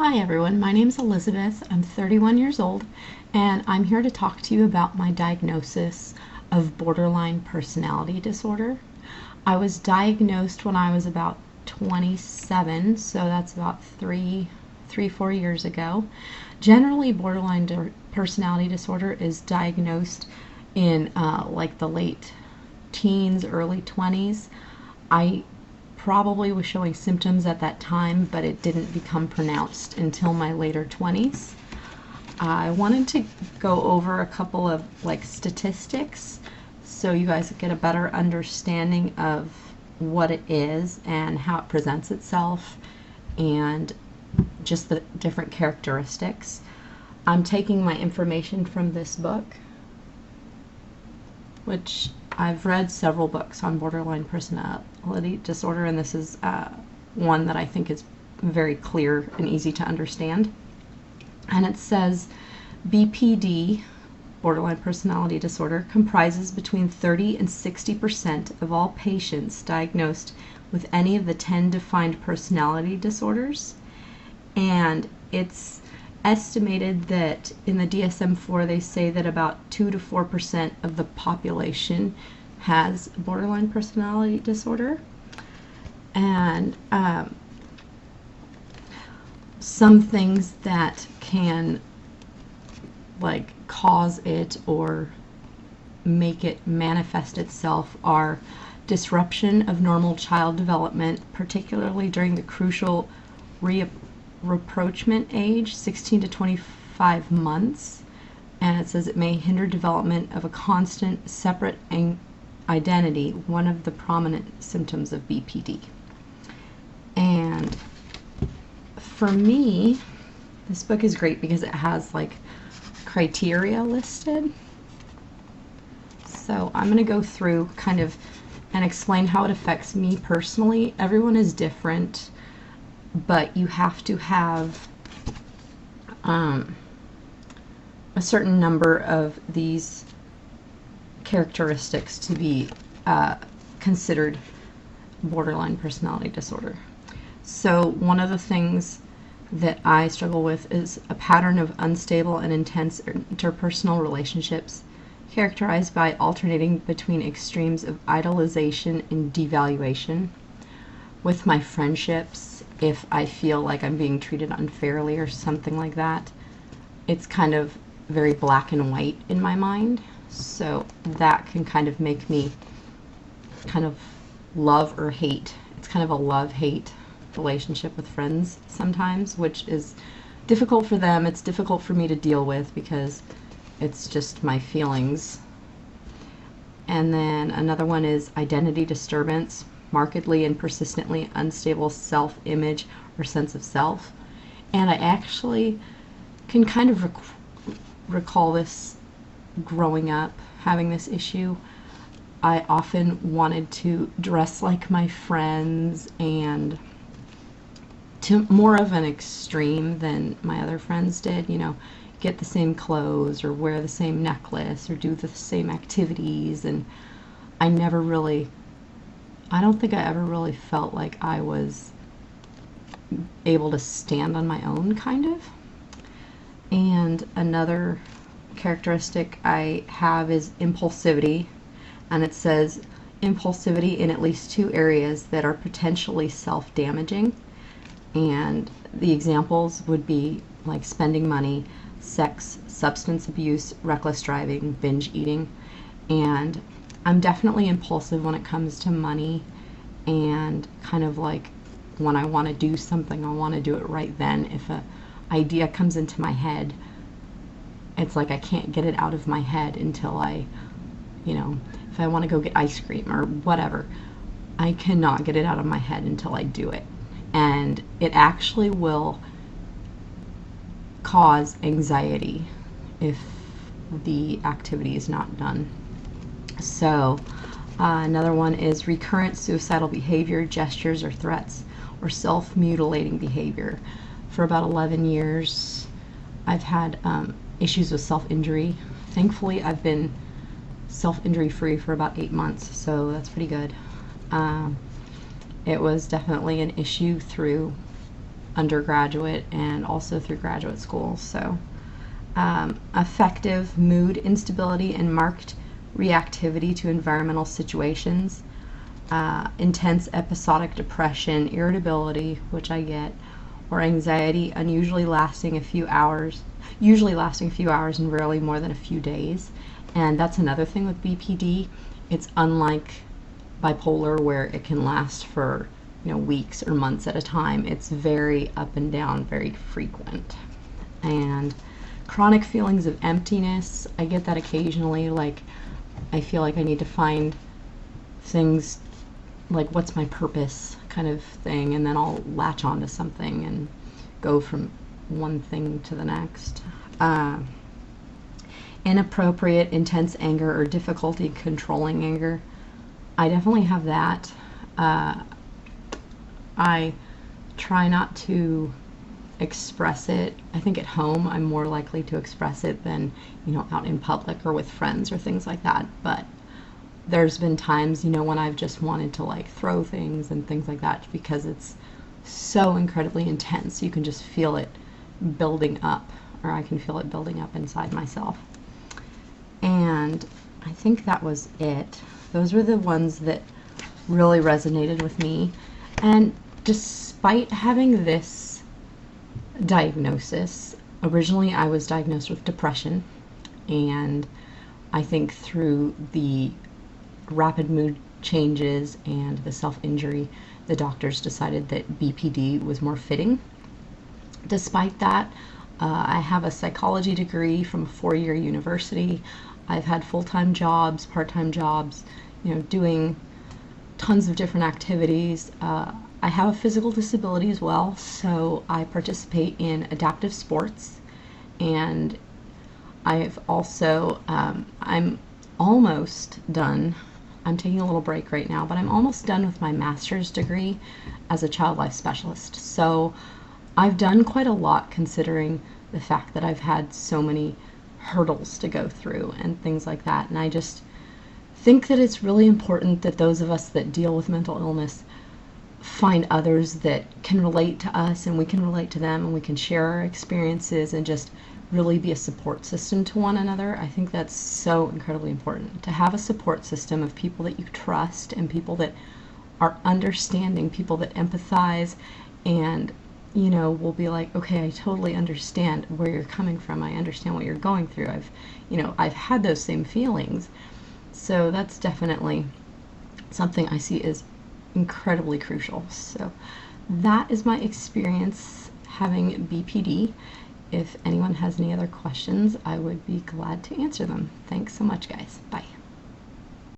Hi everyone, my name is Elizabeth. I'm 31 years old and I'm here to talk to you about my diagnosis of borderline personality disorder. I was diagnosed when I was about 27, so that's about 4 years ago. Generally, borderline personality disorder is diagnosed in like the late teens, early 20s. I probably was showing symptoms at that time, but it didn't become pronounced until my later 20s. I wanted to go over a couple of statistics so you guys get a better understanding of what it is and how it presents itself and just the different characteristics. I'm taking my information from this book, which I've read several books on borderline personality disorder, and this is one that I think is very clear and easy to understand. And it says BPD, borderline personality disorder, comprises between 30 and 60% of all patients diagnosed with any of the 10 defined personality disorders. And it's estimated that in the DSM-4 they say that about 2 to 4% of the population has borderline personality disorder. And some things that can cause it or make it manifest itself are disruption of normal child development, particularly during the crucial rapprochement age, 16 to 25 months. And it says it may hinder development of a constant separate identity, one of the prominent symptoms of BPD. And for me, this book is great because it has criteria listed. So I'm going to go through kind of and explain how it affects me personally. Everyone is different, but you have to have a certain number of these characteristics to be considered borderline personality disorder. So one of the things that I struggle with is a pattern of unstable and intense interpersonal relationships characterized by alternating between extremes of idolization and devaluation. With my friendships, if I feel like I'm being treated unfairly or something like that, it's kind of very black and white in my mind. So that can kind of make me kind of love or hate. It's kind of a love-hate relationship with friends sometimes, which is difficult for them. It's difficult for me to deal with because it's just my feelings. And then another one is identity disturbance, markedly and persistently unstable self-image or sense of self. And I actually can kind of recall this growing up, having this issue. I often wanted to dress like my friends and to more of an extreme than my other friends did, you know, get the same clothes or wear the same necklace or do the same activities. And I don't think I ever really felt like I was able to stand on my own, kind of. And another characteristic I have is impulsivity, and it says impulsivity in at least 2 areas that are potentially self-damaging. And the examples would be like spending money, sex, substance abuse, reckless driving, binge eating. And I'm definitely impulsive when it comes to money, and kind of like when I want to do something, I want to do it right then. If an idea comes into my head, it's like I can't get it out of my head until I, you know, if I want to go get ice cream or whatever, I cannot get it out of my head until I do it. And it actually will cause anxiety if the activity is not done. So another one is recurrent suicidal behavior, gestures or threats, or self-mutilating behavior. For about 11 years, I've had issues with self-injury. Thankfully, I've been self-injury free for about 8 months, so that's pretty good. It was definitely an issue through undergraduate and also through graduate school. So affective mood instability and marked reactivity to environmental situations, intense episodic depression, irritability, which I get, or anxiety usually lasting a few hours and rarely more than a few days. And that's another thing with BPD. It's unlike bipolar where it can last for weeks or months at a time. It's very up and down, very frequent. And chronic feelings of emptiness, I get that occasionally. Like, I feel like I need to find things like, what's my purpose kind of thing, and then I'll latch on to something and go from one thing to the next. Inappropriate, intense anger or difficulty controlling anger. I definitely have that. I try not to express it. I think at home I'm more likely to express it than, out in public or with friends or things like that. But there's been times, when I've just wanted to like throw things and things like that because it's so incredibly intense. You can just feel it building up, or I can feel it building up inside myself. And I think that was it. Those were the ones that really resonated with me. And despite having this diagnosis, originally I was diagnosed with depression, and I think through the rapid mood changes and the self-injury, the doctors decided that BPD was more fitting. Despite that, I have a psychology degree from a 4-year university. I've had full-time jobs, part-time jobs, doing tons of different activities. I have a physical disability as well, so I participate in adaptive sports, and I've also, I'm almost done. I'm taking a little break right now, but I'm almost done with my master's degree as a child life specialist. So I've done quite a lot considering the fact that I've had so many hurdles to go through and things like that. And I just think that it's really important that those of us that deal with mental illness find others that can relate to us, and we can relate to them, and we can share our experiences and just really be a support system to one another. I think that's so incredibly important, to have a support system of people that you trust and people that are understanding, people that empathize and will be like, okay, I totally understand where you're coming from. I understand what you're going through. I've had those same feelings. So that's definitely something I see as incredibly crucial. So that is my experience having BPD. If anyone has any other questions, I would be glad to answer them. Thanks so much, guys. Bye.